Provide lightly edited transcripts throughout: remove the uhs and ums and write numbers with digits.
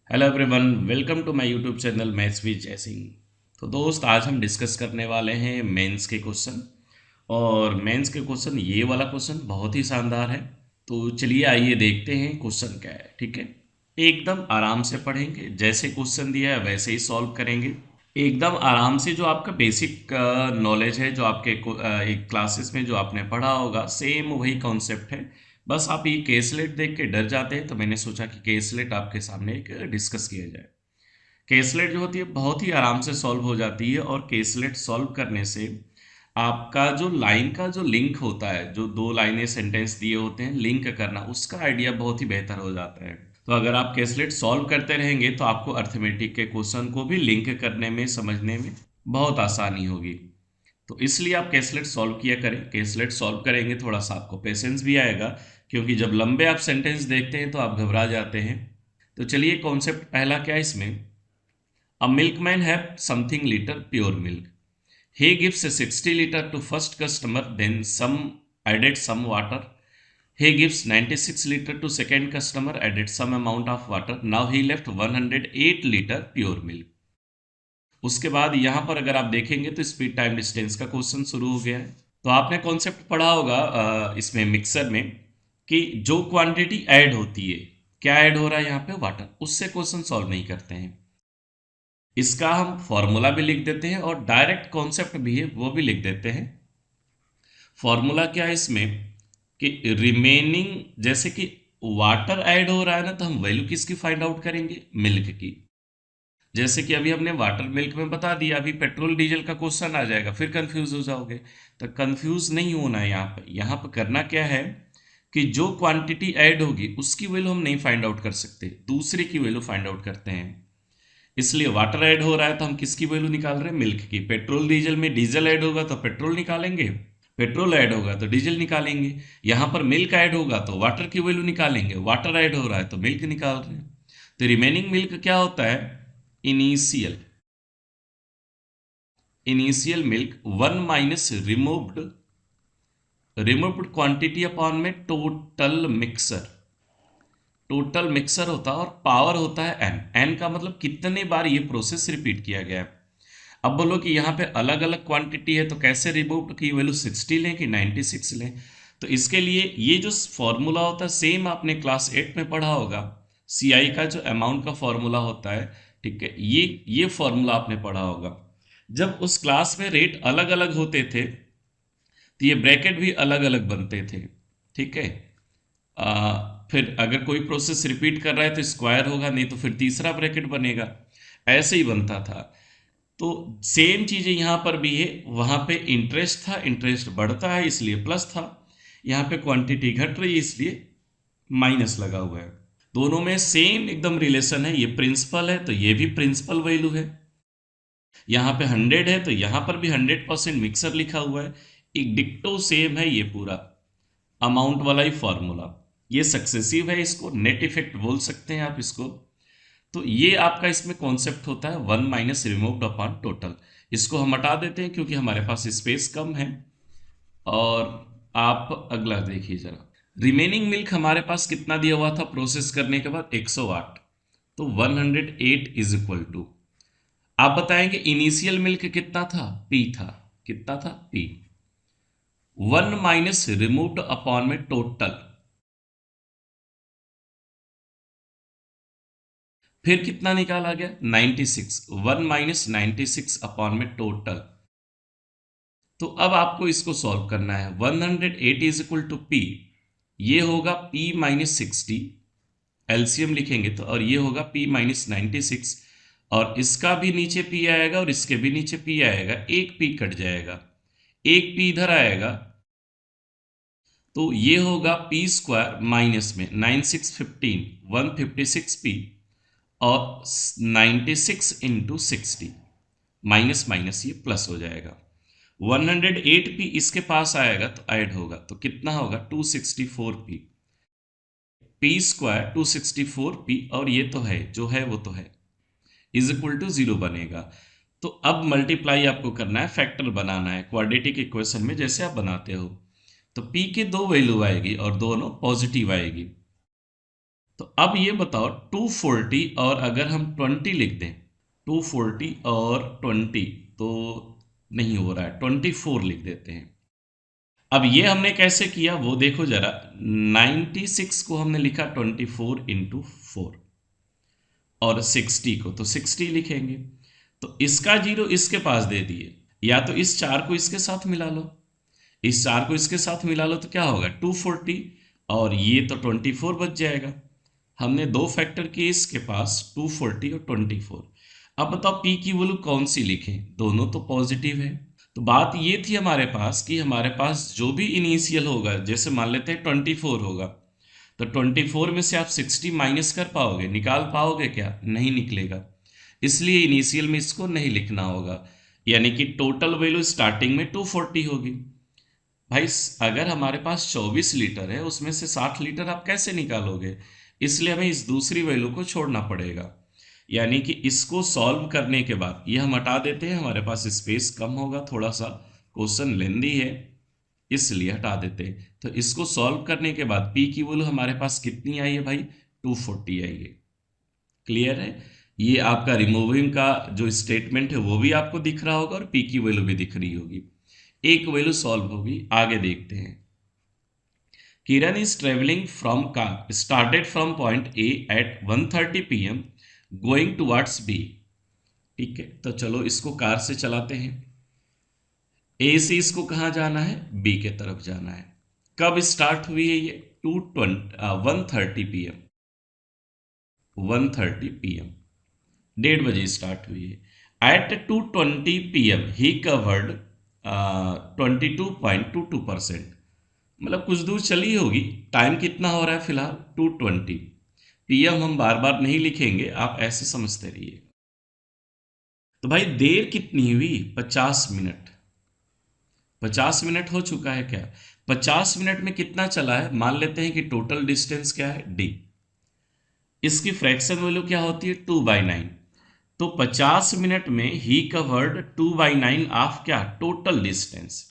Hello everyone, welcome to my YouTube channel maths with Jay Singh. तो दोस्त, आज हम डिस्कस करने वाले हैं मेंस के क्वेश्चन। और मेंस के क्वेश्चन, ये वाला क्वेश्चन बहुत ही शानदार है। तो चलिए आइए देखते हैं क्वेश्चन क्या है। ठीक है, एकदम आराम से पढ़ेंगे, जैसे क्वेश्चन दिया है वैसे ही सॉल्व करेंगे। एकदम आराम से। जो आपका बेसिक नॉलेज है, जो आपके एक क्लासेस में जो आपने पढ़ा होगा, सेम वही कॉन्सेप्ट है। बस आप ये केसलेट देख के डर जाते हैं, तो मैंने सोचा कि केसलेट आपके सामने एक डिस्कस किया जाए। केसलेट जो होती है बहुत ही आराम से सॉल्व हो जाती है, और केसलेट सॉल्व करने से आपका जो लाइन का जो लिंक होता है, जो दो लाइनें सेंटेंस दिए होते हैं, लिंक करना, उसका आइडिया बहुत ही बेहतर हो जाता है। तो अगर आप केसलेट सॉल्व करते रहेंगे तो आपको अर्थमेटिक के क्वेश्चन को भी लिंक करने में, समझने में बहुत आसानी होगी। तो इसलिए आप केसलेट सॉल्व किया करें। केसलेट सॉल्व करेंगे, थोड़ा सा आपको पेशेंस भी आएगा, क्योंकि जब लंबे आप सेंटेंस देखते हैं तो आप घबरा जाते हैं। तो चलिए, कॉन्सेप्ट पहला क्या है इसमें। A milkman have something litre pure milk. He gives a 60 liter to first customer, then some added some water. He gives 96 liter to second customer, added some amount of water. Now he left 108 liter pure milk. उसके बाद यहाँ पर अगर आप देखेंगे तो speed time distance का question शुरू हो गया है। तो आपने कॉन्सेप्ट पढ़ा होगा इसमें मिक्सर में, कि जो क्वांटिटी ऐड होती है, क्या ऐड हो रहा है यहाँ पे, वाटर, उससे क्वेश्चन सॉल्व नहीं करते हैं। इसका हम फॉर्मूला भी लिख देते हैं और डायरेक्ट कॉन्सेप्ट भी है वो भी लिख देते हैं। फॉर्मूला क्या है इसमें, कि रिमेनिंग, जैसे कि वाटर ऐड हो रहा है ना, तो हम वैल्यू किसकी फाइंड आउट करेंगे, मिल्क की। जैसे कि अभी हमने वाटर मिल्क में बता दिया, अभी पेट्रोल डीजल का क्वेश्चन आ जाएगा, फिर कंफ्यूज हो जाओगे। तो कंफ्यूज नहीं होना है यहाँ पे करना क्या है, कि जो क्वांटिटी ऐड होगी उसकी वैल्यू हम नहीं फाइंड आउट कर सकते, दूसरे की वैल्यू फाइंड आउट करते हैं। इसलिए वाटर ऐड हो रहा है तो हम किसकी वैल्यू निकाल रहे हैं, मिल्क की। पेट्रोल डीजल में डीजल ऐड होगा तो पेट्रोल निकालेंगे, पेट्रोल ऐड होगा तो डीजल निकालेंगे। यहाँ पर मिल्क ऐड होगा तो वाटर की वैल्यू निकालेंगे, वाटर ऐड हो रहा है तो मिल्क निकाल रहे हैं। तो रिमेनिंग मिल्क क्या होता है, initial initial milk, one minus removed quantity upon में टोटल मिक्सर। टोटल मिक्सर होता है और पावर होता है एन। एन का मतलब कितने बार ये प्रोसेस रिपीट किया गया है। अब बोलो कि यहाँ पे अलग अलग क्वांटिटी है, तो कैसे रिमूव की वैल्यू 60 लें कि 96 लें। तो इसके लिए ये जो फॉर्मूला होता है, सेम आपने क्लास 8 में पढ़ा होगा। सीआई का जो अमाउंट का फॉर्मूला होता है, ठीक है, ये फॉर्मूला आपने पढ़ा होगा। जब उस क्लास में रेट अलग अलग होते थे तो ये ब्रैकेट भी अलग अलग बनते थे। ठीक है, फिर अगर कोई प्रोसेस रिपीट कर रहा है तो स्क्वायर होगा, नहीं तो फिर तीसरा ब्रैकेट बनेगा, ऐसे ही बनता था। तो सेम चीज़ें यहाँ पर भी है। वहाँ पे इंटरेस्ट था, इंटरेस्ट बढ़ता है इसलिए प्लस था। यहाँ पे क्वांटिटी घट रही है इसलिए माइनस लगा हुआ है। दोनों में सेम एकदम रिलेशन है। ये प्रिंसिपल है तो ये भी प्रिंसिपल वैल्यू है। यहाँ पे 100 है तो यहाँ पर भी 100% मिक्सर लिखा हुआ है। एक डिक्टो सेम है ये पूरा, अमाउंट वाला ही फॉर्मूला। ये सक्सेसिव है, इसको नेट इफेक्ट बोल सकते हैं आप इसको। तो ये आपका इसमें कॉन्सेप्ट होता है, one minus removed upon total. इसको हम हटा देते हैं क्योंकि हमारे पास स्पेस कम है। और आप अगला देखिए जरा। रिमेनिंग मिल्क हमारे पास कितना दिया हुआ था प्रोसेस करने के बाद, 108। तो 108 इज इक्वल टू, आप बताएंगे इनिशियल मिल्क कितना था, पी था। कितना था, P. One minus removed upon में टोटल, फिर कितना निकाला गया, 96। वन माइनस 96 अपॉन में टोटल। तो अब आपको इसको सॉल्व करना है। 108 इज इक्वल टू पी, ये होगा p माइनस 60, एलसीएम लिखेंगे तो, और ये होगा p माइनस 96। और इसका भी नीचे p आएगा और इसके भी नीचे p आएगा, एक p कट जाएगा, एक p इधर आएगा। तो ये होगा p स्क्वायर माइनस में 9615, 156p, और 96 इंटू 60, माइनस माइनस ये प्लस हो जाएगा। 108p इसके पास आएगा तो ऐड होगा, तो कितना होगा, 264p। पी स्क्वायर 264p, और ये तो है, जो है वो तो है, इज इक्वल टू 0 बनेगा। तो अब मल्टीप्लाई आपको करना है, फैक्टर बनाना है क्वाड्रेटिक इक्वेशन में जैसे आप बनाते हो। तो p के दो वैल्यू आएगी और दोनों पॉजिटिव आएगी। तो अब ये बताओ 240 और अगर हम 20 लिख दें, 240 और 20 तो नहीं हो रहा है, 24 लिख देते हैं। अब ये हमने कैसे किया वो देखो जरा, 96 को हमने लिखा 24 इंटू 4 और 60 को तो 60 लिखेंगे। तो इसका जीरो इसके पास दे दिए, या तो इस 4 को इसके साथ मिला लो, इस 4 को इसके साथ मिला लो तो क्या होगा 240 और ये तो 24 बच जाएगा। हमने दो फैक्टर किए इसके पास 240 और 24। अब बताओ पी की वैल्यू कौन सी लिखें, दोनों तो पॉजिटिव है। तो बात ये थी हमारे पास कि हमारे पास जो भी इनिशियल होगा, जैसे मान लेते हैं 24 होगा, तो 24 में से आप 60 माइनस कर पाओगे, निकाल पाओगे क्या, नहीं निकलेगा। इसलिए इनिशियल में इसको नहीं लिखना होगा, यानी कि टोटल वैल्यू स्टार्टिंग में 240 होगी। भाई अगर हमारे पास 24 लीटर है, उसमें से 60 लीटर आप कैसे निकालोगे, इसलिए हमें इस दूसरी वैल्यू को छोड़ना पड़ेगा। यानी कि इसको सॉल्व करने के बाद ये हम हटा देते हैं, हमारे पास स्पेस कम होगा, थोड़ा सा क्वेश्चन लेंदी है इसलिए हटा देते हैं। तो इसको सॉल्व करने के बाद पी की वैल्यू हमारे पास कितनी आई है भाई, 240 आई है। क्लियर है, ये आपका रिमूविंग का जो स्टेटमेंट है वो भी आपको दिख रहा होगा और पी की वैल्यू भी दिख रही होगी। एक वैल्यू सॉल्व होगी, आगे देखते हैं। Kiran is travelling from car started from point A at 1:30 PM going towards B. ठीक है, तो चलो इसको कार से चलाते हैं। ए से इसको कहाँ जाना है, बी के तरफ जाना है। कब स्टार्ट हुई है ये, 1:30 PM, 1:30 PM, 1:30 बजे स्टार्ट हुई है। एट 2:20 PM ही कवर्ड 22.22%, मतलब कुछ दूर चली होगी। टाइम कितना हो रहा है फिलहाल 2:20 PM, हम बार बार नहीं लिखेंगे, आप ऐसे समझते रहिए। तो भाई देर कितनी हुई, 50 मिनट। 50 मिनट हो चुका है क्या, 50 मिनट में कितना चला है, मान लेते हैं कि टोटल डिस्टेंस क्या है d, इसकी फ्रैक्शन वैल्यू क्या होती है 2/9। तो 50 मिनट में ही कवर्ड 2/9 ऑफ क्या, टोटल डिस्टेंस।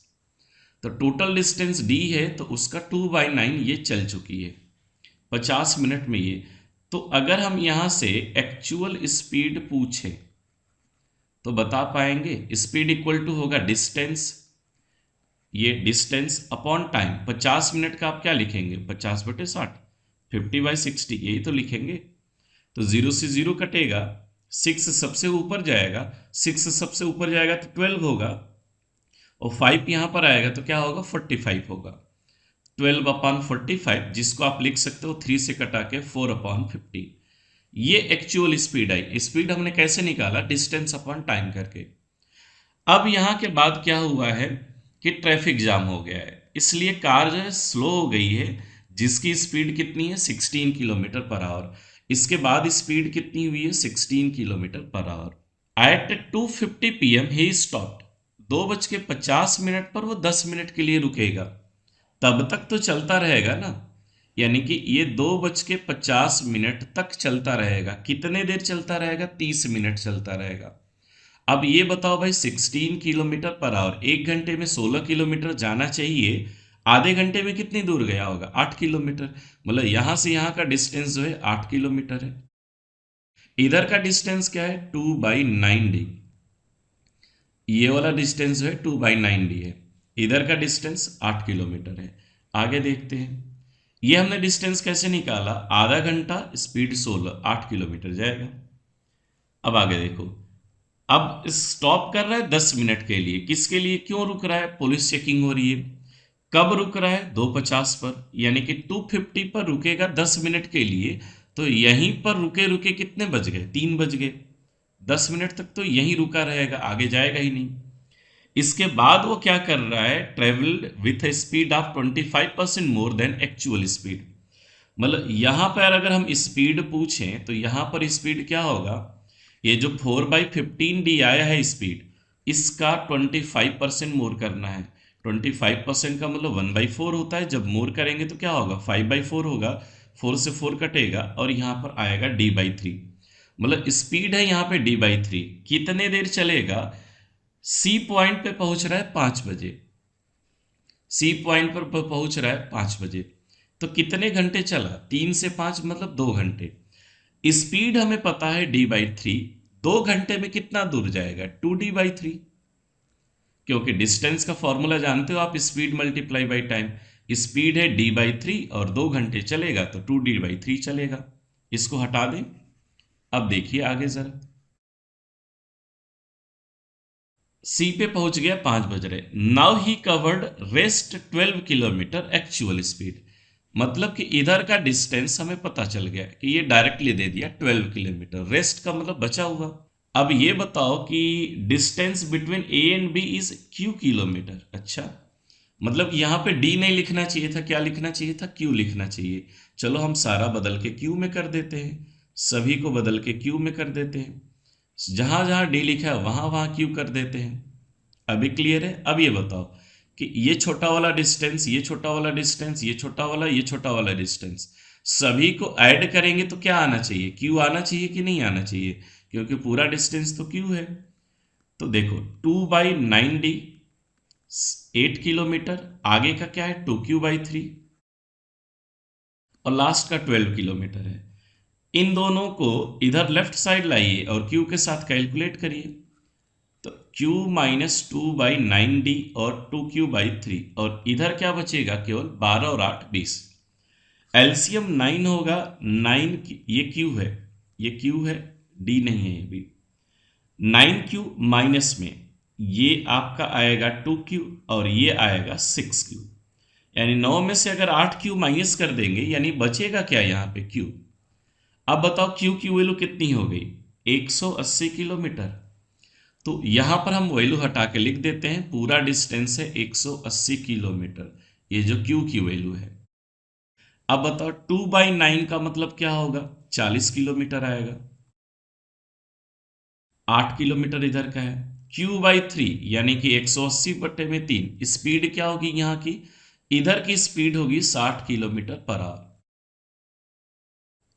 तो टोटल डिस्टेंस d है तो उसका 2/9 ये चल चुकी है 50 मिनट में ये। तो अगर हम यहां से एक्चुअल स्पीड पूछें तो बता पाएंगे, स्पीड इक्वल टू होगा डिस्टेंस, ये डिस्टेंस अपॉन टाइम। 50 मिनट का आप क्या लिखेंगे, 50/60, 50/60 यही तो लिखेंगे। तो 0 से 0 कटेगा, 6 सबसे ऊपर जाएगा, 6 सबसे ऊपर जाएगा तो 12 होगा, और 5 यहाँ पर आएगा तो क्या होगा 45 होगा। 12/45, जिसको आप लिख सकते हो 3 से कटा के 4/50। ये एक्चुअल स्पीड आई। स्पीड हमने कैसे निकाला, डिस्टेंस अपॉन टाइम करके। अब यहाँ के बाद क्या हुआ है कि ट्रैफिक जाम हो गया है, इसलिए कार जो है स्लो हो गई है, जिसकी स्पीड कितनी है 16 km/h। इसके बाद स्पीड कितनी हुई है 16 km/h। Eight 2:50 PM he stopped, 2:50 पर वो 10 मिनट के लिए रुकेगा, तब तक तो चलता रहेगा ना, यानी कि ये 2:50 तक चलता रहेगा। कितने देर चलता रहेगा, 30 मिनट चलता रहेगा। अब ये बताओ भाई 16 km/h, 1 घंटे में 16 किलोमीटर जाना चाहिए, आधे घंटे में कितनी दूर गया होगा 8 किलोमीटर, मतलब यहां से यहां का डिस्टेंस जो है 8 किलोमीटर है। इधर का डिस्टेंस क्या है 2/9d, ये वाला डिस्टेंस जो है 2/9d है, इधर का डिस्टेंस 8 किलोमीटर है। आगे देखते हैं, ये हमने डिस्टेंस कैसे निकाला, आधा घंटा स्पीड 16, 8 किलोमीटर जाएगा। अब आगे देखो, अब स्टॉप कर रहा है 10 मिनट के लिए, किसके लिए, क्यों रुक रहा है, पुलिस चेकिंग हो रही है। कब रुक रहा है 2:50 पर, यानी कि 2:50 पर रुकेगा 10 मिनट के लिए। तो यहीं पर रुके रुके कितने बज गए, 3 बज गए, 10 मिनट तक तो यहीं रुका रहेगा, आगे जाएगा ही नहीं। इसके बाद वो क्या कर रहा है, travelled with A speed of 25% more than actual speed. मतलब यहां पर अगर हम स्पीड पूछें तो यहां पर स्पीड क्या होगा, ये जो 4/15d आया है स्पीड, इसका 25% मोर करना है। 25% का मतलब 1/4 होता है, जब मोर करेंगे तो क्या होगा 5/4 होगा, 4 से 4 कटेगा और यहाँ पर आएगा d/3, मतलब स्पीड है यहाँ पे d/3। कितने देर चलेगा, सी पॉइंट पे पहुंच रहा है 5 बजे, सी पॉइंट पर पहुंच रहा है 5 बजे। तो कितने घंटे चला, 3 से 5 मतलब 2 घंटे। स्पीड हमें पता है d/3, 2 घंटे में कितना दूर जाएगा, 2d/3, क्योंकि डिस्टेंस का फॉर्मूला जानते हो आप, speed multiply by time. Speed है d/3 और 2 घंटे चलेगा तो 2d/3 चलेगा। इसको हटा दें। अब देखिए आगे जरा, सी पे पहुंच गया, 5 बज रहे। Now he covered rest 12 kilometre actual speed, मतलब कि इधर का डिस्टेंस हमें पता चल गया कि ये डायरेक्टली दे दिया 12 किलोमीटर, रेस्ट का मतलब बचा हुआ। अब ये बताओ कि distance between A and B is Q kilometre. अच्छा, मतलब यहाँ पे डी नहीं लिखना चाहिए था, क्या लिखना चाहिए था, क्यू लिखना चाहिए। चलो हम सारा बदल के क्यू में कर देते हैं, सभी को बदल के क्यू में कर देते हैं, जहां जहां डी लिखा है वहां वहां क्यू कर देते हैं। अभी क्लियर है। अब ये बताओ कि ये छोटा वाला डिस्टेंस, ये छोटा वाला डिस्टेंस, ये छोटा वाला, ये छोटा वाला डिस्टेंस, सभी को ऐड करेंगे तो क्या आना चाहिए, क्यू आना चाहिए कि नहीं आना चाहिए, क्योंकि पूरा डिस्टेंस तो क्यू है। तो देखो 2/9d 8 किलोमीटर, आगे का क्या है 2q/3 और लास्ट का 12 किलोमीटर है। इन दोनों को इधर लेफ्ट साइड लाइए और q के साथ कैलकुलेट करिए। तो q - 2/9d और 2q/3, और इधर क्या बचेगा, केवल 12 और 8 20। एलसीएम 9 होगा, 9 ये q है, ये q है, d नहीं है ये भी। 9q माइनस में ये आपका आएगा 2q और ये आएगा 6q, यानी 9 में से अगर 8q माइनस कर देंगे यानी बचेगा क्या यहाँ पे q। अब बताओ q की वैल्यू कितनी हो गई, 180 किलोमीटर। तो यहां पर हम वैल्यू हटा के लिख देते हैं, पूरा डिस्टेंस है 180 किलोमीटर, ये जो q की वैल्यू है। अब बताओ 2/9 का मतलब क्या होगा, 40 किलोमीटर आएगा। 8 किलोमीटर इधर का है। q/3 यानी कि 180/3, स्पीड क्या होगी यहाँ की, इधर की स्पीड होगी 60 किलोमीटर पर आवर।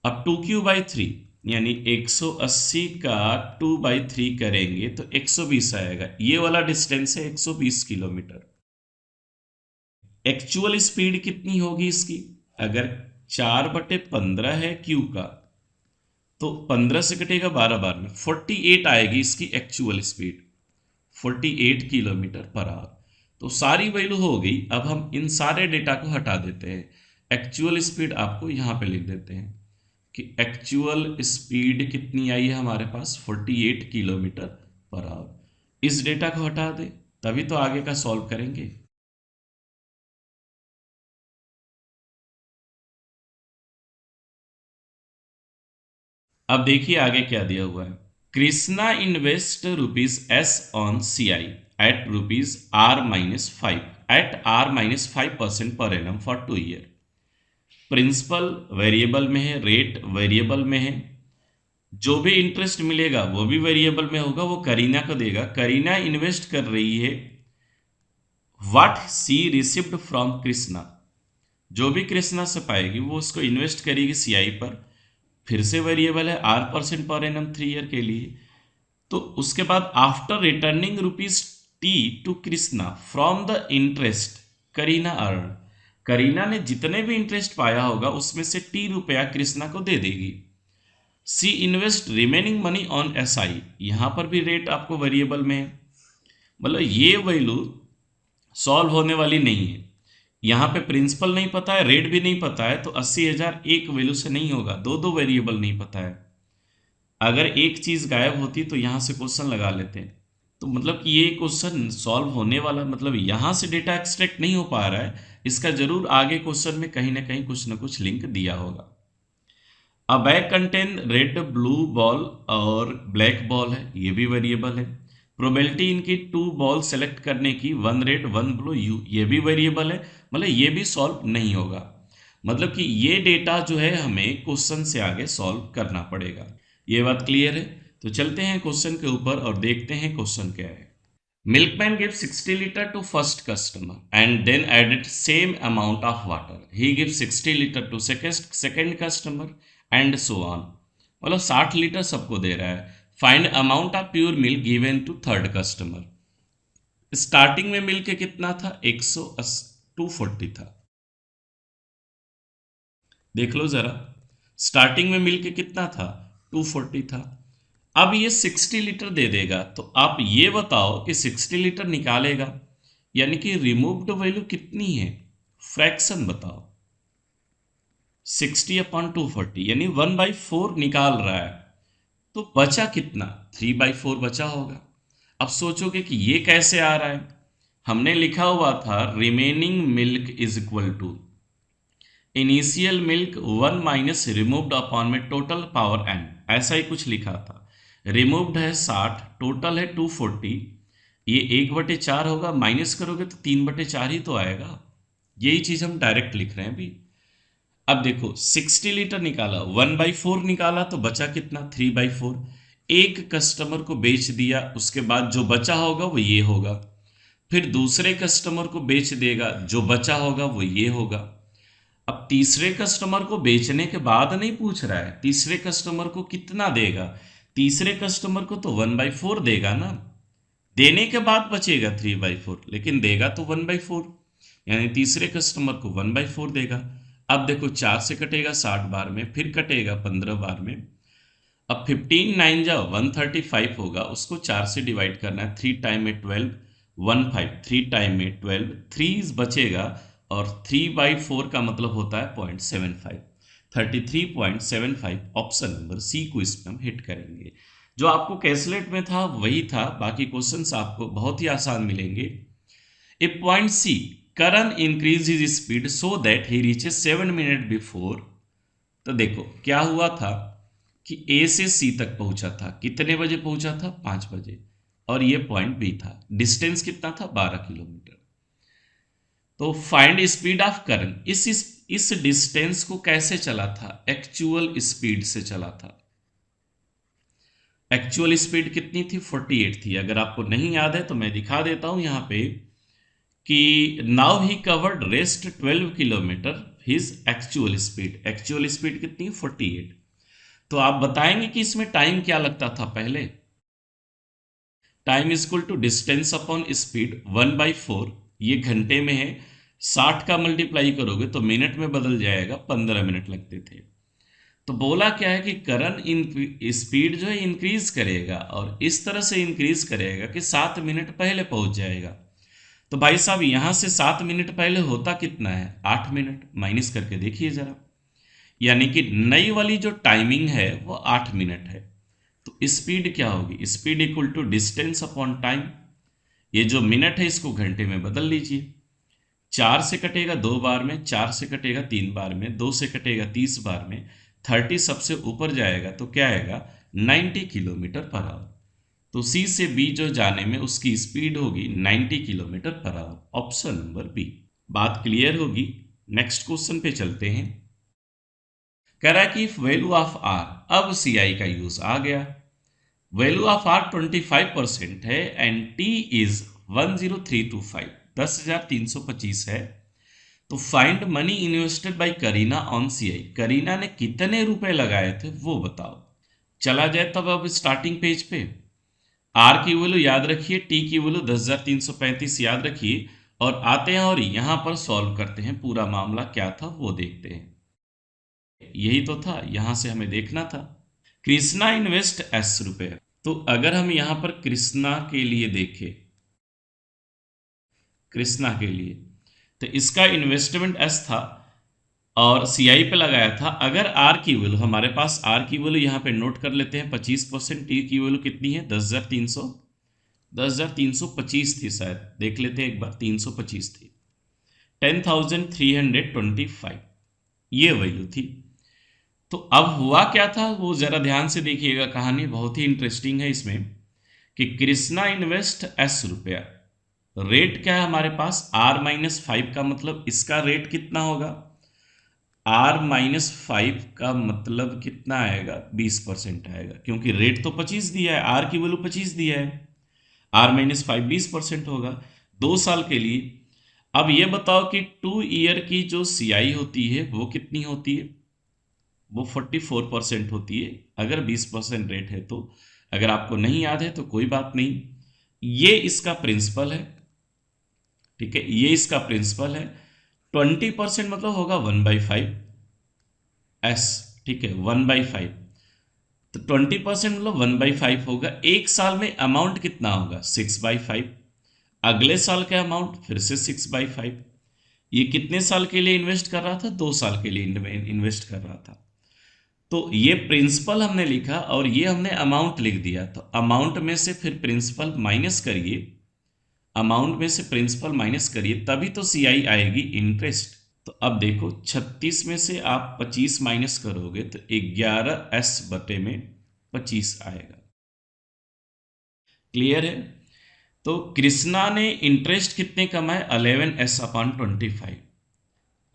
अब 2q/3 यानी 180 का 2/3 करेंगे तो 120 आएगा, ये वाला डिस्टेंस है 120 किलोमीटर। एक्चुअल स्पीड कितनी होगी इसकी, अगर 4/15 है q का तो 15 से कटेगा 12 बार में 48 आएगी इसकी एक्चुअल स्पीड, 48 किलोमीटर पर आवर। तो सारी वैल्यू हो गई। अब हम इन सारे डेटा को हटा देते हैं, एक्चुअल स्पीड आपको यहाँ पे लिख देते हैं कि एक्चुअल स्पीड कितनी आई है हमारे पास, 48 किलोमीटर पर आवर। इस डेटा को हटा दें तभी तो आगे का सॉल्व करेंगे। अब देखिए आगे क्या दिया हुआ है। Krishna invest ₹s on CI at ₹r-5 at r-5% पर annum for 2 year. Principal variable में है, रेट वेरिएबल में है, जो भी इंटरेस्ट मिलेगा वो भी वेरिएबल में होगा, वो करीना को देगा। करीना इन्वेस्ट कर रही है what C received from Krishna, जो भी कृष्णा से पाएगी वो उसको इन्वेस्ट करेगी CI पर, फिर से वेरिएबल है r% पर एनम 3 ईयर के लिए। तो उसके बाद after returning ₹t to Krishna from the interest Kareena earn, Kareena ने जितने भी इंटरेस्ट पाया होगा उसमें से ₹t कृष्णा को दे देगी। C invest remaining money on SI, यहां पर भी रेट आपको वेरिएबल में है, मतलब ये वैल्यू सॉल्व होने वाली नहीं है। यहाँ पे प्रिंसिपल नहीं पता है, रेट भी नहीं पता है, तो 80,000 एक वैल्यू से नहीं होगा, दो वेरिएबल नहीं पता है। अगर एक चीज गायब होती तो यहां से क्वेश्चन लगा लेते हैं। तो मतलब कि ये क्वेश्चन सॉल्व होने वाला, मतलब यहां से डेटा एक्सट्रैक्ट नहीं हो पा रहा है, इसका जरूर आगे क्वेश्चन में कहीं ना कहीं कुछ ना कुछ लिंक दिया होगा। अ bag contain red blue ball और ब्लैक बॉल है, ये भी वेरिएबल है। प्रोबेबिलिटी इनकी 2 बॉल सेलेक्ट करने की, 1 रेड 1 ब्लू यू, ये भी वेरिएबल है, मतलब ये भी सॉल्व नहीं होगा। मतलब कि ये डेटा जो है हमें क्वेश्चन से आगे सॉल्व करना पड़ेगा। ये बात क्लियर है। तो चलते हैं क्वेश्चन के ऊपर और देखते हैं क्वेश्चन क्या है। Milkman give 60 litre to first customer and then added same amount of water. He give 60 litre to second customer and so on, मतलब 60 लीटर सबको दे रहा है। Find amount of pure milk given to third customer. Starting में milk कितना था, 240 था। देख लो जरा, स्टार्टिंग में मिल्क कितना था, 240 था। अब ये 60 लीटर दे देगा, तो आप ये बताओ कि 60 लीटर निकालेगा, यानी कि रिमूव्ड वैल्यू कितनी है, फ्रैक्शन बताओ। 60/240 यानी 1/4 निकाल रहा है, तो बचा कितना, 3/4 बचा होगा। अब सोचोगे कि ये कैसे आ रहा है, हमने लिखा हुआ था remaining milk is equal to initial milk 1 minus removed upon में टोटल पावर n, ऐसा ही कुछ लिखा था। रिमूव्ड है 60, टोटल है 240, ये 1/4 होगा, माइनस करोगे तो 3/4 ही तो आएगा। यही चीज हम डायरेक्ट लिख रहे हैं अभी। अब देखो 60 लीटर निकाला, 1/4 निकाला, तो बचा कितना, 3/4। एक कस्टमर को बेच दिया, उसके बाद जो बचा होगा वो ये होगा। फिर दूसरे कस्टमर को बेच देगा, जो बचा होगा वो ये होगा। अब तीसरे कस्टमर को बेचने के बाद नहीं पूछ रहा है, तीसरे कस्टमर को कितना देगा, तीसरे कस्टमर को तो 1/4 देगा ना, देने के बाद बचेगा 3/4, लेकिन देगा तो 1/4, यानी तीसरे कस्टमर को 1/4 देगा। अब देखो 4 से कटेगा 60 बार में, फिर कटेगा 15 बार में। अब 15 9 जा 135 होगा, उसको 4 से डिवाइड करना है, 3 टाइम में 12, 15, 3 टाइम में 12, 3 बचेगा, और 3/4 का मतलब होता है 0.75, 33.75। ऑप्शन नंबर सी को इसमें हम हिट करेंगे। जो आपको कैलकुलेट में था वही था, बाकी क्वेश्चंस आपको बहुत ही आसान मिलेंगे। A point C, Karan increase his speed so that he reaches 7 minute before. तो देखो क्या हुआ था कि ए से सी तक पहुंचा था, कितने बजे पहुंचा था, 5 बजे, और ये पॉइंट बी था, डिस्टेंस कितना था, 12 किलोमीटर। तो फाइंड स्पीड ऑफ करण, इस डिस्टेंस को कैसे चला था, एक्चुअल स्पीड से चला था। एक्चुअल स्पीड कितनी थी, 48 थी। अगर आपको नहीं याद है तो मैं दिखा देता हूं यहां पे कि now he covered rest 12 kilometre, his actual speed कितनी, 48। तो आप बताएंगे कि इसमें टाइम क्या लगता था पहले, time is equal to distance upon speed 1/4, ये घंटे में है, 60 का मल्टीप्लाई करोगे तो मिनट में बदल जाएगा, 15 मिनट लगते थे। तो बोला क्या है कि करंट इन स्पीड जो है इंक्रीज करेगा, और इस तरह से इंक्रीज करेगा कि 7 मिनट पहले पहुंच जाएगा। तो भाई साहब यहां से 7 मिनट पहले होता कितना है, 8 मिनट, माइनस करके देखिए जरा, यानी कि नई वाली जो टाइमिंग है वो 8 मिनट है। तो स्पीड क्या होगी, speed equal to distance upon time, ये जो मिनट है इसको घंटे में बदल लीजिए। 4 से कटेगा 2 बार में, 4 से कटेगा 3 बार में, 2 से कटेगा 30 बार में, 30 सबसे ऊपर जाएगा तो क्या आएगा, 90 किलोमीटर पर आवर। तो सी से बी जो जाने में उसकी स्पीड होगी 90 किलोमीटर पर आवर, ऑप्शन नंबर बी। बात क्लियर होगी। नेक्स्ट क्वेश्चन पे चलते हैं। कह रहा है कि वैल्यू ऑफ आर, अब सी आई का यूज आ गया। वैल्यू ऑफ आर 25% है एंड टी इज 10325, 10,325 है। तो find money invested bye Kareena on CI, Kareena ने कितने रुपए लगाए थे वो बताओ। चला जाए तब अब स्टार्टिंग पेज पे, आर की वैल्यू याद रखिए, टी की वैल्यू 10,335 याद रखिए, और आते हैं और यहां पर सॉल्व करते हैं, पूरा मामला क्या था वो देखते हैं। यही तो था, यहां से हमें देखना था। कृष्णा इन्वेस्ट ₹S, तो अगर हम यहां पर कृष्णा के लिए देखें, कृष्णा के लिए, तो इसका इन्वेस्टमेंट S था और CI पे लगाया था। अगर R की वैल्यू, हमारे पास R की वैल्यू यहाँ पे नोट कर लेते हैं 25%, T की वैल्यू कितनी है, 10,325 थी शायद, देख लेते हैं एक बार, 325 थी, 10,325 ये वैल्यू थी। तो अब हुआ क्या था वो जरा ध्यान से देखिएगा, कहानी बहुत ही इंटरेस्टिंग है इसमें, कि कृष्णा इन्वेस्ट ₹S, रेट क्या है हमारे पास, R-5 का मतलब इसका रेट कितना होगा, R-5 का मतलब कितना आएगा, 20% आएगा, क्योंकि रेट तो 25 दिया है, R की वैल्यू 25 दिया है, R-5 20% होगा 2 साल के लिए। अब ये बताओ कि 2 ईयर की जो CI होती है वो कितनी होती है, वो 44% होती है अगर 20% रेट है तो। अगर आपको नहीं याद है तो कोई बात नहीं, ये इसका प्रिंसिपल है, ठीक है, ये इसका प्रिंसिपल है। 20% मतलब होगा 1/5, एस, ठीक है, 1/5, तो 20% मतलब 1/5 होगा। एक साल में अमाउंट कितना होगा? 6/5। अगले साल का अमाउंट फिर से 6/5। ये कितने साल के लिए इन्वेस्ट कर रहा था? 2 साल के लिए इन्वेस्ट कर रहा था। तो ये प्रिंसिपल हमने लिखा और ये हमने अमाउंट लिख दिया। तो अमाउंट में से फिर प्रिंसिपल माइनस करिए, अमाउंट में से प्रिंसिपल माइनस करिए, तभी तो सीआई आएगी, इंटरेस्ट। तो अब देखो 36 में से आप 25 माइनस करोगे तो 11s/25 आएगा। क्लियर है? तो कृष्णा ने इंटरेस्ट कितने कमाए? 11s/25।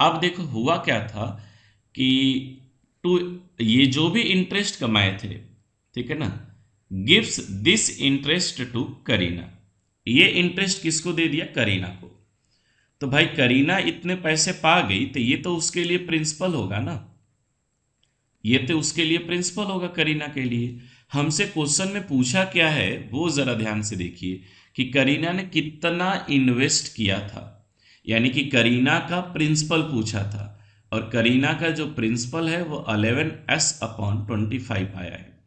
अब देखो हुआ क्या था कि टू, ये जो भी इंटरेस्ट कमाए थे, ठीक है ना, gives this interest to Kareena. ये इंटरेस्ट किसको दे दिया? करीना को। तो भाई करीना इतने पैसे पा गई तो ये तो उसके लिए प्रिंसिपल होगा ना, ये तो उसके लिए प्रिंसिपल होगा करीना के लिए। हमसे क्वेश्चन में पूछा क्या है वो जरा ध्यान से देखिए कि करीना ने कितना इन्वेस्ट किया था, यानी कि करीना का प्रिंसिपल पूछा था, और करीना का जो प्रिंसिपल है वो 11s/25 आया है।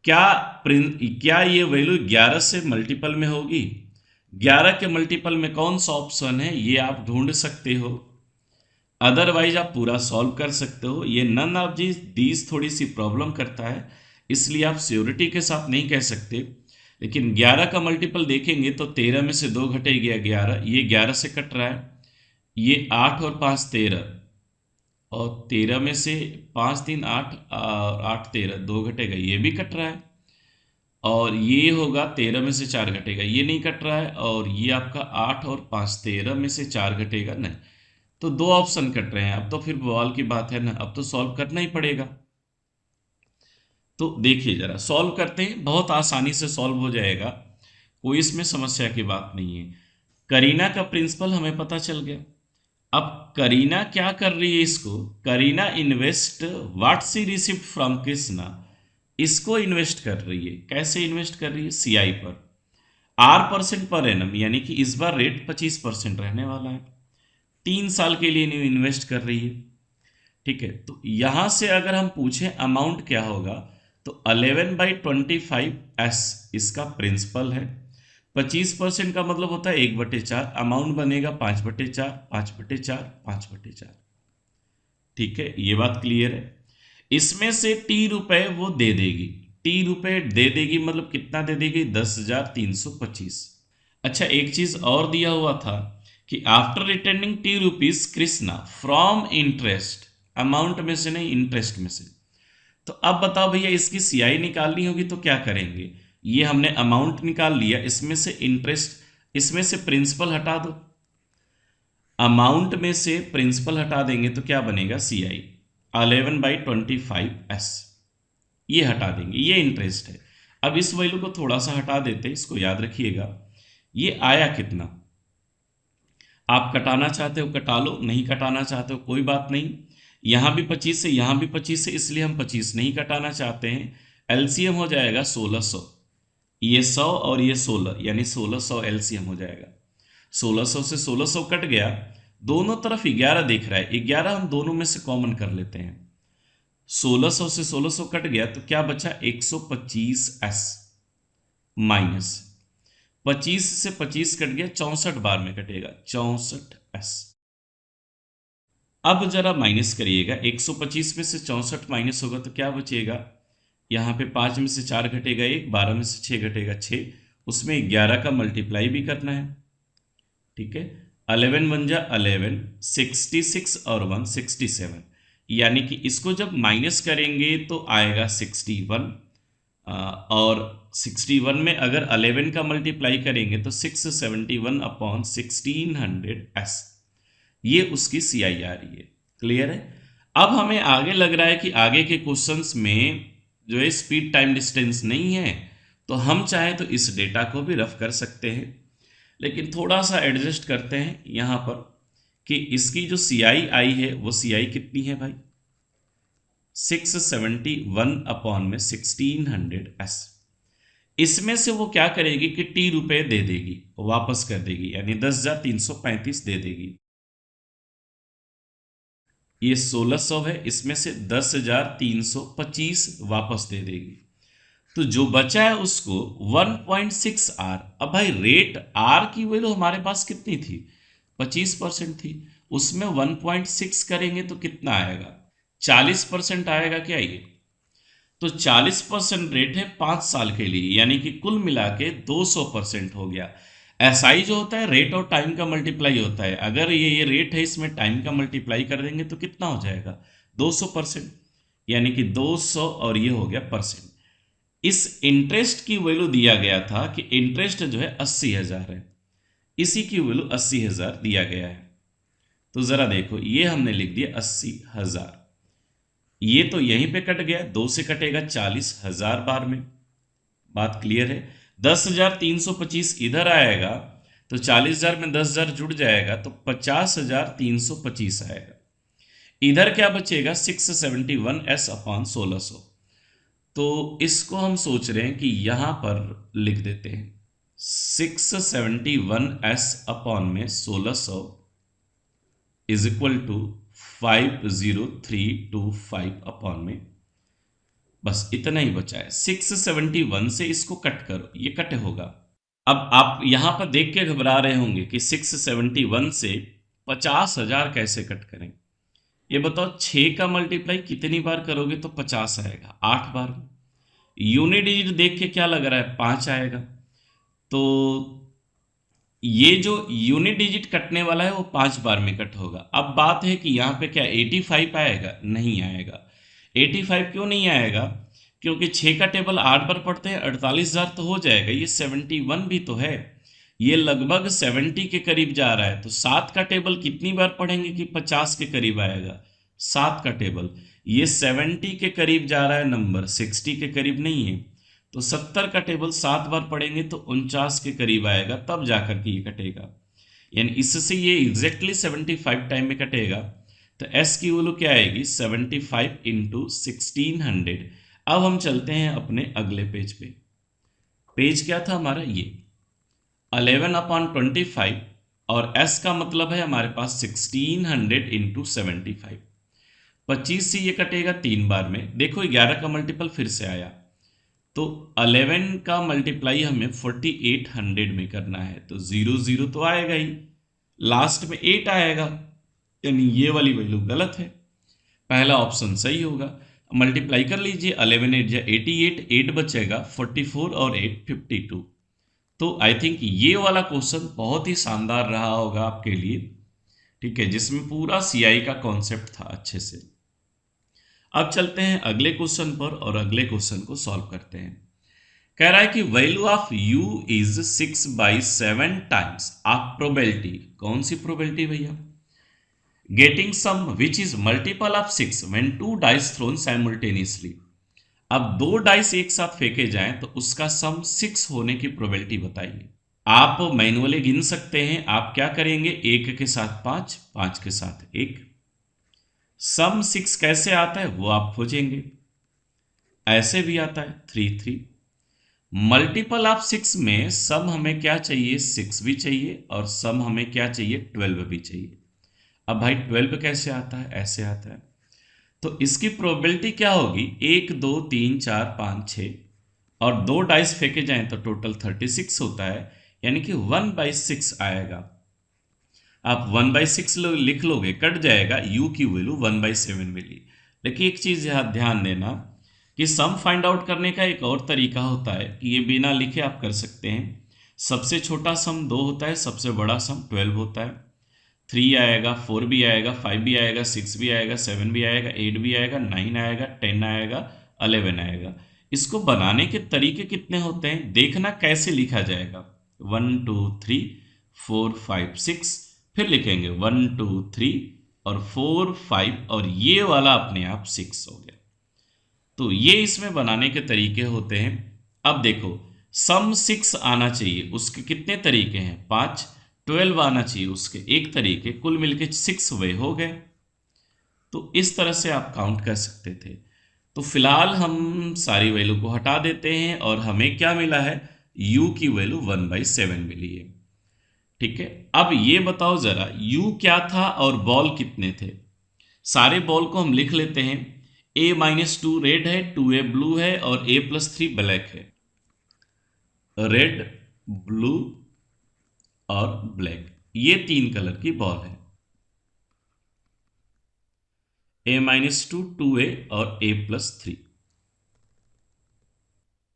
क्या ये वैल्यू 11 से मल्टीपल में होगी? 11 के मल्टीपल में कौन सा ऑप्शन है ये आप ढूंढ सकते हो, अदरवाइज आप पूरा सॉल्व कर सकते हो। ये नन ऑफ दीज थोड़ी सी प्रॉब्लम करता है, इसलिए आप श्योरिटी के साथ नहीं कह सकते। लेकिन 11 का मल्टीपल देखेंगे तो 13 में से 2 घटे गया 11, ये 11 से कट रहा है। ये 8 और 5 13, और 13 में से 5 3 8 और 8 13, 2 घटेगा, ये भी कट रहा है। और ये होगा 13 में से 4 घटेगा, ये नहीं कट रहा है। और ये आपका 8 और 5 13 में से 4 घटेगा, नहीं। तो 2 ऑप्शन कट रहे हैं। अब तो फिर बवाल की बात है ना, अब तो सॉल्व करना ही पड़ेगा। तो देखिए जरा सॉल्व करते हैं, बहुत आसानी से सॉल्व हो जाएगा, कोई इसमें समस्या की बात नहीं है। करीना का प्रिंसिपल हमें पता चल गया। अब करीना क्या कर रही है? इसको Kareena invest what C receive from Krishna, इसको इन्वेस्ट कर रही है। कैसे इन्वेस्ट कर रही है? सीआई पर, R% पर एनम, यानी कि इस बार रेट 25% रहने वाला है। 3 साल के लिए इन्वेस्ट कर रही है, ठीक है। तो यहां से अगर हम पूछें अमाउंट क्या होगा, तो 11/25s इसका प्रिंसिपल है। 25% का मतलब होता है 1/4, अमाउंट बनेगा 5/4, 5/4, 5/4। ठीक है, ये बात क्लियर है। इसमें से T रुपए वो दे देगी, T रुपए दे देगी मतलब कितना दे देगी? 10,325। अच्छा एक चीज और दिया हुआ था कि after returning T rupees Krishna from interest, amount में से नहीं, इंटरेस्ट में से। तो अब बताओ भैया इसकी सीआई निकालनी होगी तो क्या करेंगे? ये हमने अमाउंट निकाल लिया, इसमें से इंटरेस्ट, इसमें से प्रिंसिपल हटा दो। अमाउंट में से प्रिंसिपल हटा देंगे तो क्या बनेगा? सीआई 11/25s, ये हटा देंगे, ये इंटरेस्ट है। अब इस वैल्यू को थोड़ा सा हटा देते, इसको याद रखिएगा। ये आया कितना? आप कटाना चाहते हो कटा लो, नहीं कटाना चाहते हो कोई बात नहीं। यहां भी 25 से, यहां भी 25 से, इसलिए हम 25 नहीं कटाना चाहते हैं। एलसीएम हो जाएगा 1600, ये 100 और ये 16, यानी 1600 एलसीएम हो जाएगा। 1600 से 1600 कट गया, दोनों तरफ 11 दिख रहा है, 11 हम दोनों में से कॉमन कर लेते हैं। 1600 से 1600 कट गया तो क्या बचा? 125s माइनस 25 से 25 कट गया, 64 बार में कटेगा, 64s। अब जरा माइनस करिएगा, 125 में से 64 माइनस होगा तो क्या बचेगा? यहाँ पे 5 में से 4 घटेगा 1, 12 में से 6 घटेगा 6, उसमें 11 का मल्टीप्लाई भी करना है, ठीक है। 11 1 जा 11, 66 और 1 67, यानी कि इसको जब माइनस करेंगे तो आएगा 61। और 61 में अगर 11 का मल्टीप्लाई करेंगे तो 671/1600s, ये उसकी सीआई आ रही है। क्लियर है? अब हमें आगे लग रहा है कि आगे के क्वेश्चंस में जो है स्पीड टाइम डिस्टेंस नहीं है, तो हम चाहें तो इस डेटा को भी रफ कर सकते हैं, लेकिन थोड़ा सा एडजस्ट करते हैं यहां पर कि इसकी जो सीआई आई है वो सीआई कितनी है भाई? 671/1600s। इसमें से वो क्या करेगी कि T रुपए दे देगी, वापस कर देगी, यानी 10,335 दे देगी। ये 1600 है, इसमें से 10,325 वापस दे देगी। तो जो बचा है उसको 1.6 आर। अब भाई रेट आर की वैल्यू हमारे पास कितनी थी, 25% थी, उसमें 1.6 करेंगे तो कितना आएगा, 40% आएगा क्या ये। तो 40% रेट है 5 साल के लिए, यानी कि कुल मिला के 200% हो गया। एसआई जो होता है रेट और टाइम का मल्टीप्लाई होता है, अगर ये रेट है, इसमें टाइम का मल्टीप्लाई कर देंगे तो कितना हो जाएगा, 200%, यानी कि 200 और ये हो गया परसेंट। इस इंटरेस्ट की वैल्यू दिया गया था कि इंटरेस्ट जो है 80,000 है, इसी की वैल्यू 80,000 दिया गया है। तो जरा देखो, ये हमने लिख दिया 80,000, ये तो यहीं पे कट गया, 2 से कटेगा 40,000 बार में। बात क्लियर है। 10,325 इधर आएगा तो 40,000 में 10,000 जुड़ जाएगा तो 50,325 आएगा। इधर क्या बचेगा, 671s अपॉन 1600। तो इसको हम सोच रहे हैं कि यहां पर लिख देते हैं 671s अपॉन में 1600 इज इक्वल टू 50325 अपॉन में, बस इतना ही बचा है। 671 से इसको कट करो, ये कट होगा। अब आप यहां पर देख के घबरा रहे होंगे कि 671 से 50,000 कैसे कट करें। ये बताओ 6 का मल्टीप्लाई कितनी बार करोगे तो 50 आएगा, 8 बार। यूनिट डिजिट देख के क्या लग रहा है, 5 आएगा। तो ये जो यूनिट डिजिट कटने वाला है वो 5 बार में कट होगा। अब बात है कि यहाँ पे क्या 85 आएगा, नहीं आएगा। 85 क्यों नहीं आएगा, क्योंकि 6 का टेबल 8 बार पढ़ते हैं, 48,000 तो हो जाएगा। ये 71 भी तो है, ये लगभग 70 के करीब जा रहा है। तो 7 का टेबल कितनी बार पढ़ेंगे कि 50 के करीब आएगा, 7 का टेबल। ये 70 के करीब जा रहा है नंबर, 60 के करीब नहीं है। तो 70 का टेबल 7 बार पढ़ेंगे तो 49 के करीब आएगा, तब जाकर के ये कटेगा। यानी इससे ये एग्जैक्टली 75 टाइम में कटेगा। तो एस की वैल्यू क्या आएगी, 75 इंटू 1600। अब हम चलते हैं अपने अगले पेज पे। पेज क्या था हमारा, ये 11/25, और एस का मतलब है हमारे पास 1600 इंटू 75। 25 से ये कटेगा 3 बार में। देखो 11 का मल्टीपल फिर से आया, तो 11 का मल्टीप्लाई हमें 4800 में करना है। तो 00 तो आएगा ही, लास्ट में 8 आएगा, यानी ये वाली वैल्यू गलत है, पहला ऑप्शन सही होगा। मल्टीप्लाई कर लीजिए, 11 8 या 88, 8 बचेगा, 44 और 8 52। तो आई थिंक ये वाला क्वेश्चन बहुत ही शानदार रहा होगा आपके लिए, ठीक है, जिसमें पूरा सीआई का कॉन्सेप्ट था अच्छे से। अब चलते हैं अगले क्वेश्चन पर और अगले क्वेश्चन को सॉल्व करते हैं। कह रहा है कि value of u is 6/7 times of probability. कौन सी प्रोबेबिलिटी भैया, getting sum which is multiple of 6 when 2 dice thrown simultaneously. अब 2 डाइस एक साथ फेंके जाएं तो उसका सम 6 होने की प्रोबेबिलिटी बताइए। आप मैनुअली गिन सकते हैं। आप क्या करेंगे, 1 के साथ 5, 5 के साथ 1। सम 6 कैसे आता है वो आप खोजेंगे, ऐसे भी आता है 3 3। मल्टीपल ऑफ 6 में सम हमें क्या चाहिए, 6 भी चाहिए, और सम हमें क्या चाहिए, 12 भी चाहिए। अब भाई 12 कैसे आता है, ऐसे आता है। तो इसकी प्रोबेबिलिटी क्या होगी, 1 2 3 4 5 6, और 2 डाइस फेंके जाएं तो टोटल 36 होता है, यानी कि 1/6 आएगा। आप 1/6 लिख लोगे, कट जाएगा, u की वैल्यू 1/7 मिली। लेकिन एक चीज यहाँ ध्यान देना कि सम फाइंड आउट करने का एक और तरीका होता है कि ये बिना लिखे आप कर सकते हैं। सबसे छोटा सम 2 होता है, सबसे बड़ा सम 12 होता है। 3 आएगा, 4 भी आएगा, 5 भी आएगा, 6 भी आएगा, 7 भी आएगा, 8 भी आएगा, 9 आएगा, 10 आएगा, 11 आएगा। इसको बनाने के तरीके कितने होते हैं, देखना कैसे लिखा जाएगा। 1 2 3 4 5 6, फिर लिखेंगे 1 2 3 और 4 5, और ये वाला अपने आप 6 हो गया। तो ये इसमें बनाने के तरीके होते हैं। अब देखो, सम 6 आना चाहिए, उसके कितने तरीके हैं, 5। 12 आना चाहिए, उसके एक तरीके, कुल मिलके 6 वे हो गए। तो इस तरह से आप काउंट कर सकते थे। तो फिलहाल हम सारी वैल्यू को हटा देते हैं और हमें क्या मिला है, u की वैल्यू 1/7 मिली है। ठीक है, अब ये बताओ जरा u क्या था और बॉल कितने थे। सारे बॉल को हम लिख लेते हैं। A-2 रेड है, 2A ब्लू है और A+3 ब्लैक है। रेड, ब्लू और ब्लैक, ये 3 कलर की बॉल है। A-2, 2A और A+3।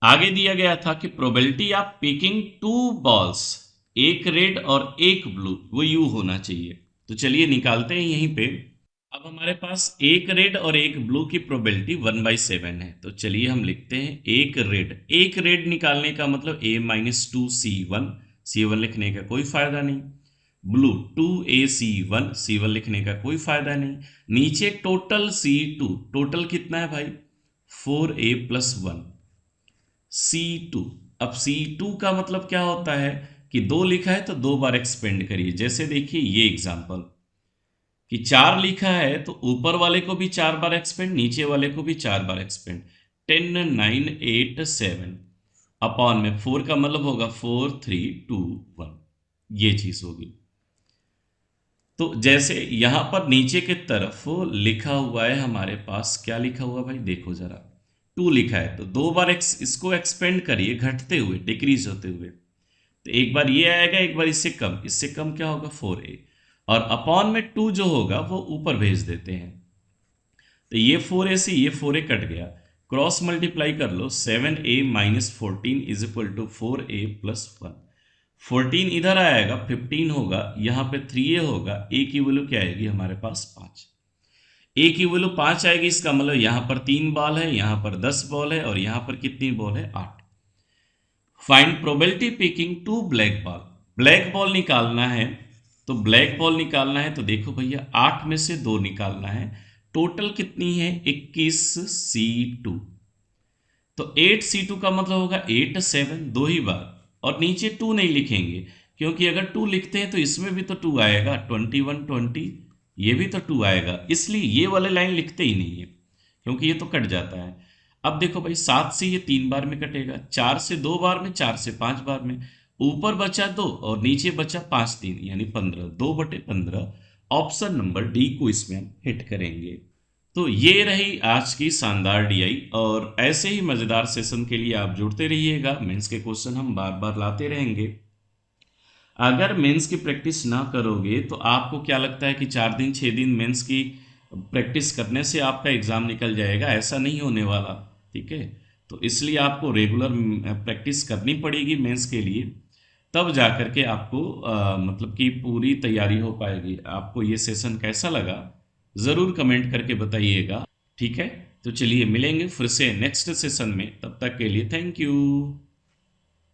आगे दिया गया था कि प्रोबेबिलिटी ऑफ पिकिंग 2 बॉल्स, एक रेड और एक ब्लू, वो यू होना चाहिए। तो चलिए निकालते हैं यहीं पे। अब हमारे पास एक रेड और एक ब्लू की प्रोबेबिलिटी 1/7 है। तो चलिए हम लिखते हैं एक रेड निकालने का मतलब A-2 C1 लिखने का कोई फायदा नहीं। ब्लू 2A C1 लिखने का कोई फायदा नहीं। नीचे टोटल C2, टोटल कितना है भाई? 4A+1 C2। अब C2 का मतलब क्या होता है कि 2 लिखा है तो 2 बार एक्सपेंड करिए। जैसे देखिए ये एग्जांपल कि 4 लिखा है तो ऊपर वाले को भी 4 बार एक्सपेंड, नीचे वाले को भी 4 बार एक्सपेंड। 10 9 8 7 अपॉन में 4 का मतलब होगा 4 3 2 1, ये चीज होगी। तो जैसे यहां पर नीचे की तरफ लिखा हुआ है हमारे पास, क्या लिखा हुआ भाई देखो जरा, 2 लिखा है तो 2 बार इसको एक्सपेंड करिए घटते हुए, डिक्रीज होते हुए। तो एक बार ये आएगा, एक बार इससे कम क्या होगा 4A, और अपॉन में 2 जो होगा वो ऊपर भेज देते हैं। तो ये 4A से ये 4A कट गया, क्रॉस मल्टीप्लाई कर लो। 7A-14 is equal to 4A+1। 14 इधर आएगा, 15 होगा, यहाँ पे 3A होगा। A की वैल्यू क्या आएगी हमारे पास? 5। A की वैल्यू 5 आएगी, इसका मतलब यहाँ पर 3 बॉल है, यहाँ पर 10 बॉल है और यहाँ पर कितनी बॉल है? 8। Find probability picking 2 black ball. Black ball निकालना है, तो ब्लैक बॉल निकालना है तो देखो भैया 8 में से 2 निकालना है। टोटल कितनी है? 21 C2। तो 8 C2 का मतलब होगा 8 7, 2 ही बार, और नीचे 2 नहीं लिखेंगे क्योंकि अगर 2 लिखते हैं तो इसमें भी तो 2 आएगा, 21 20, ये भी तो 2 आएगा, इसलिए ये वाले लाइन लिखते ही नहीं है क्योंकि ये तो कट जाता है। अब देखो भाई 7 से ये 3 बार में कटेगा, 4 से 2 बार में, 4 से 5 बार में, ऊपर बचा 2 और नीचे बचा 5 3 यानी 15, 2/15। ऑप्शन नंबर डी को इसमें हम हिट करेंगे। तो ये रही आज की शानदार डीआई, और ऐसे ही मजेदार सेशन के लिए आप जुड़ते रहिएगा। मेंस के क्वेश्चन हम बार बार लाते रहेंगे। अगर मेंस की प्रैक्टिस ना करोगे तो आपको क्या लगता है कि 4 दिन 6 दिन मेंस की प्रैक्टिस करने से आपका एग्जाम निकल जाएगा? ऐसा नहीं होने वाला, ठीक है। तो इसलिए आपको रेगुलर प्रैक्टिस करनी पड़ेगी मेंस के लिए, तब जा कर के आपको मतलब कि पूरी तैयारी हो पाएगी। आपको ये सेशन कैसा लगा ज़रूर कमेंट करके बताइएगा, ठीक है। तो चलिए मिलेंगे फिर से नेक्स्ट सेशन में, तब तक के लिए थैंक यू।